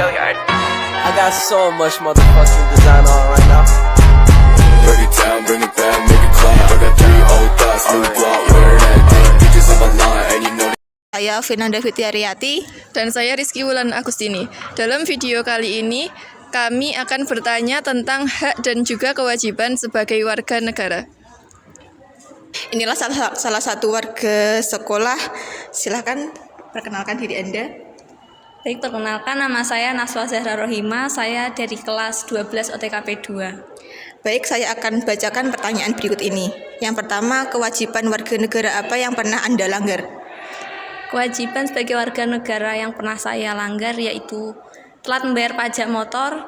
I got so much motherfucking design on right now. Break it down, bring it back, make it clap. I got 3 old thoughts, new guap, wear that thing. Bitches on my line, and you know. Saya Vinanda Fitiariati. Dan saya Rizky Wulan Agustini. Dalam video kali ini, kami akan bertanya tentang hak dan juga kewajiban sebagai warga negara. Inilah salah satu warga sekolah. Silahkan perkenalkan diri Anda. Baik, perkenalkan nama saya Naswa Zahra Rohima, saya dari kelas 12 OTKP 2. Baik, saya akan bacakan pertanyaan berikut ini. Yang pertama, kewajiban warga negara apa yang pernah Anda langgar? Kewajiban sebagai warga negara yang pernah saya langgar yaitu telat membayar pajak motor,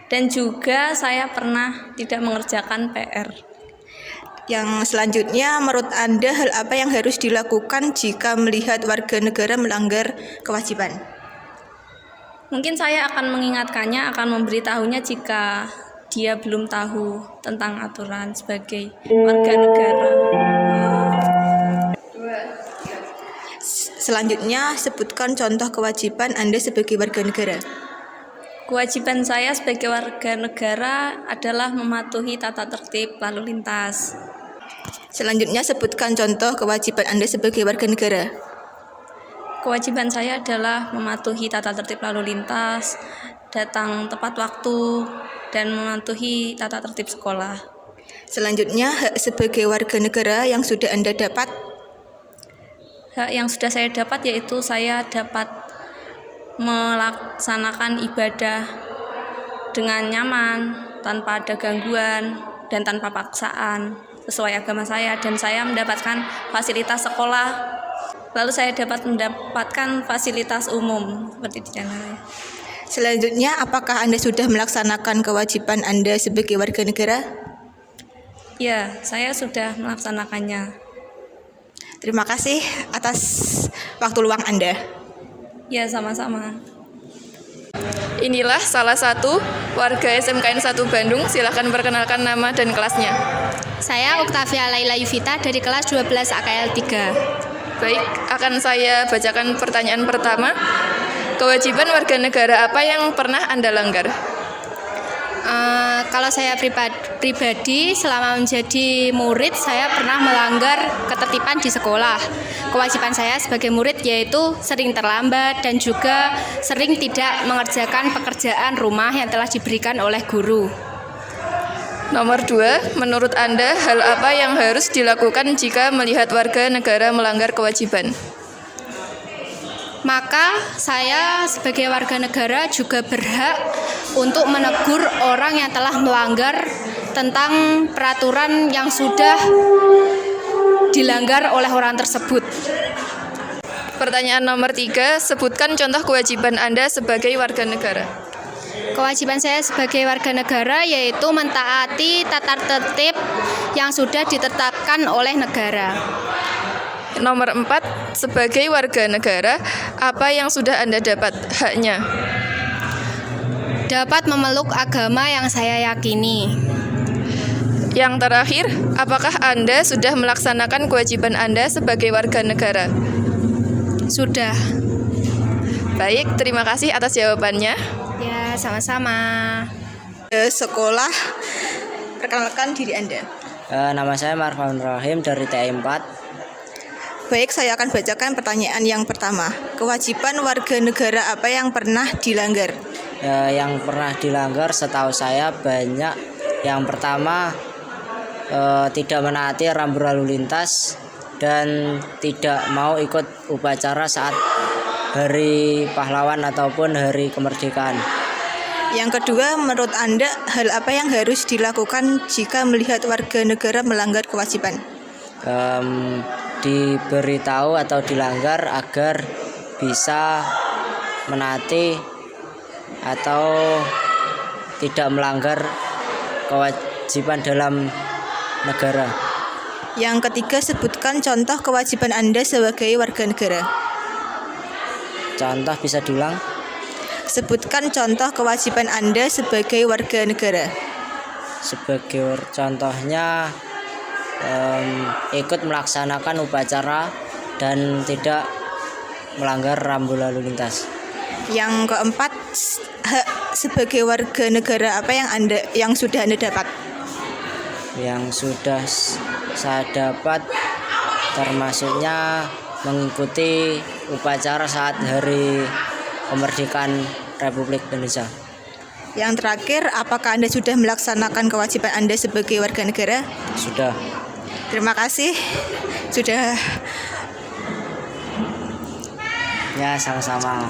dan juga saya pernah tidak mengerjakan PR. Yang selanjutnya, menurut Anda hal apa yang harus dilakukan jika melihat warga negara melanggar kewajiban? Mungkin saya akan mengingatkannya, akan memberitahunya jika dia belum tahu tentang aturan sebagai warga negara. Selanjutnya, sebutkan contoh kewajiban Anda sebagai warga negara. Kewajiban saya sebagai warga negara adalah mematuhi tata tertib lalu lintas. Selanjutnya, sebutkan contoh kewajiban Anda sebagai warga negara. Kewajiban saya adalah mematuhi tata tertib lalu lintas, datang tepat waktu, dan mematuhi tata tertib sekolah. Selanjutnya, hak sebagai warga negara yang sudah Anda dapat. Hak yang sudah saya dapat yaitu saya dapat melaksanakan ibadah dengan nyaman, tanpa ada gangguan, dan tanpa paksaan, sesuai agama saya. Dan saya mendapatkan fasilitas sekolah, lalu saya dapat mendapatkan fasilitas umum seperti di dalam. Selanjutnya, apakah Anda sudah melaksanakan kewajiban Anda sebagai warga negara? Ya, saya sudah melaksanakannya. Terima kasih atas waktu luang Anda. Ya, sama-sama. Inilah salah satu warga SMKN 1 Bandung. Silahkan perkenalkan nama dan kelasnya. Saya Oktavia Laila Yuvita dari kelas 12 AKL 3. Baik, akan saya bacakan pertanyaan pertama. Kewajiban warga negara apa yang pernah Anda langgar? Kalau saya pribadi selama menjadi murid saya pernah melanggar ketertiban di sekolah. Kewajiban saya sebagai murid yaitu sering terlambat dan juga sering tidak mengerjakan pekerjaan rumah yang telah diberikan oleh guru. Nomor 2, menurut Anda hal apa yang harus dilakukan jika melihat warga negara melanggar kewajiban? Maka saya sebagai warga negara juga berhak untuk menegur orang yang telah melanggar tentang peraturan yang sudah dilanggar oleh orang tersebut. Pertanyaan nomor 3, sebutkan contoh kewajiban Anda sebagai warga negara. Kewajiban saya sebagai warga negara yaitu mentaati tata tertib yang sudah ditetapkan oleh negara. Nomor 4, sebagai warga negara, apa yang sudah Anda dapat haknya? Dapat memeluk agama yang saya yakini. Yang terakhir, apakah Anda sudah melaksanakan kewajiban Anda sebagai warga negara? Sudah. Baik, terima kasih atas jawabannya. Ya, sama-sama. Sekolah, perkenalkan diri Anda. Nama saya Marfan Rahim dari TI 4. Baik, saya akan bacakan pertanyaan yang pertama. Kewajiban warga negara apa yang pernah dilanggar? Yang pernah dilanggar setahu saya banyak. Yang pertama, tidak menaati rambu lalu lintas dan tidak mau ikut upacara saat hari pahlawan ataupun hari kemerdekaan. Yang kedua, menurut Anda hal apa yang harus dilakukan jika melihat warga negara melanggar kewajiban? Diberitahu atau dilanggar agar bisa menaati atau tidak melanggar kewajiban dalam negara. Yang ketiga, sebutkan contoh kewajiban Anda sebagai warga negara. Contoh bisa diulang? Sebutkan contoh kewajiban Anda sebagai warga negara. Sebagai contohnya ikut melaksanakan upacara dan tidak melanggar rambu lalu lintas. Yang keempat, hak sebagai warga negara apa yang sudah Anda dapat? Yang sudah saya dapat termasuknya mengikuti upacara saat Hari Kemerdekaan Republik Indonesia. Yang terakhir, apakah Anda sudah melaksanakan kewajiban Anda sebagai warga negara? Sudah. Terima kasih sudah. Ya, sama-sama.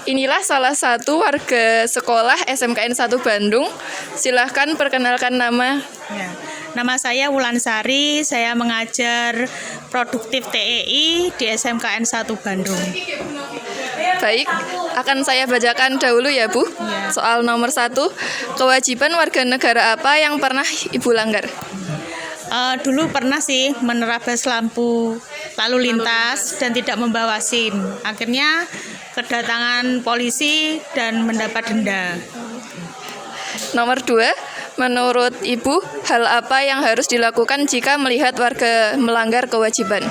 Inilah salah satu warga sekolah SMKN 1 Bandung. Silahkan perkenalkan nama. Ya. Nama saya Wulansari, saya mengajar produktif TEI di SMKN 1 Bandung. Baik, akan saya bacakan dahulu ya Bu. Ya. Soal nomor 1, kewajiban warga negara apa yang pernah Ibu langgar? Dulu pernah sih menerabas lampu lalu lintas dan tidak membawa SIM. Akhirnya kedatangan polisi dan mendapat denda. Nomor 2, menurut Ibu, hal apa yang harus dilakukan jika melihat warga melanggar kewajiban?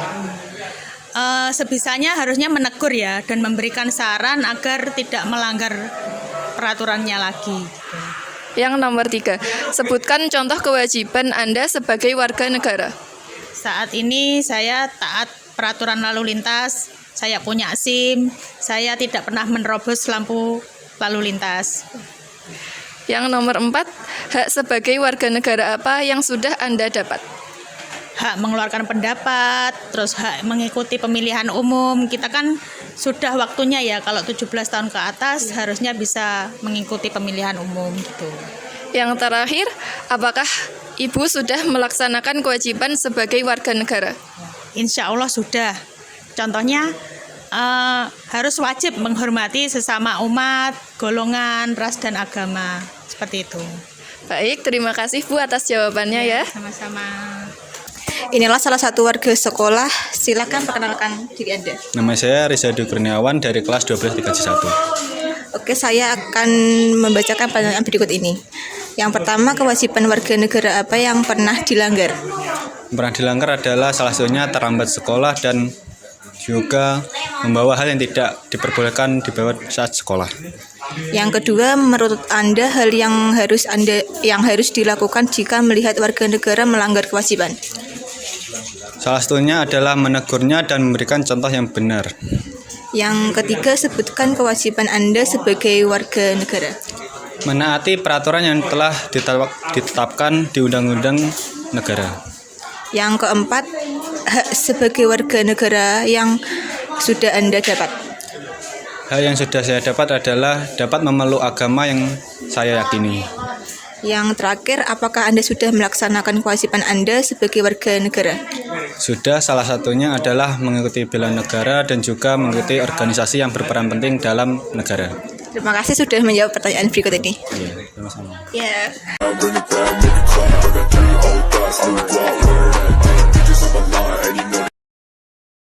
Sebisanya harusnya menegur ya dan memberikan saran agar tidak melanggar peraturannya lagi. Yang nomor 3, sebutkan contoh kewajiban Anda sebagai warga negara. Saat ini saya taat peraturan lalu lintas, saya punya SIM, saya tidak pernah menerobos lampu lalu lintas. Yang nomor 4, hak sebagai warga negara apa yang sudah Anda dapat? Hak mengeluarkan pendapat, terus hak mengikuti pemilihan umum. Kita kan sudah waktunya ya, kalau 17 tahun ke atas harusnya bisa mengikuti pemilihan umum gitu. Yang terakhir, apakah Ibu sudah melaksanakan kewajiban sebagai warga negara? Insya Allah sudah. Contohnya harus wajib menghormati sesama umat, golongan, ras dan agama. Seperti itu. Baik, terima kasih Bu atas jawabannya ya. Sama-sama. Inilah salah satu warga sekolah. Silakan perkenalkan diri Anda. Nama saya Rizadu Kurniawan dari kelas 12 IPS 1. Oke, saya akan membacakan pertanyaan berikut ini. Yang pertama, kewajiban warga negara apa yang pernah dilanggar? Pernah dilanggar adalah salah satunya terlambat sekolah dan juga membawa hal yang tidak diperbolehkan dibawa saat sekolah. Yang kedua, menurut Anda hal yang harus dilakukan jika melihat warga negara melanggar kewajiban? Salah satunya adalah menegurnya dan memberikan contoh yang benar. Yang ketiga, sebutkan kewajiban Anda sebagai warga negara. Menaati peraturan yang telah ditetapkan di undang-undang negara. Yang keempat, hak sebagai warga negara yang sudah Anda dapat. Hal yang sudah saya dapat adalah dapat memeluk agama yang saya yakini. Yang terakhir, apakah Anda sudah melaksanakan kewajiban Anda sebagai warga negara? Sudah, salah satunya adalah mengikuti bela negara dan juga mengikuti organisasi yang berperan penting dalam negara. Terima kasih sudah menjawab pertanyaan berikut ini. Iya, sama-sama. Ya. Bring it back, make it clap. I got 3 old thoughts, new block, wear that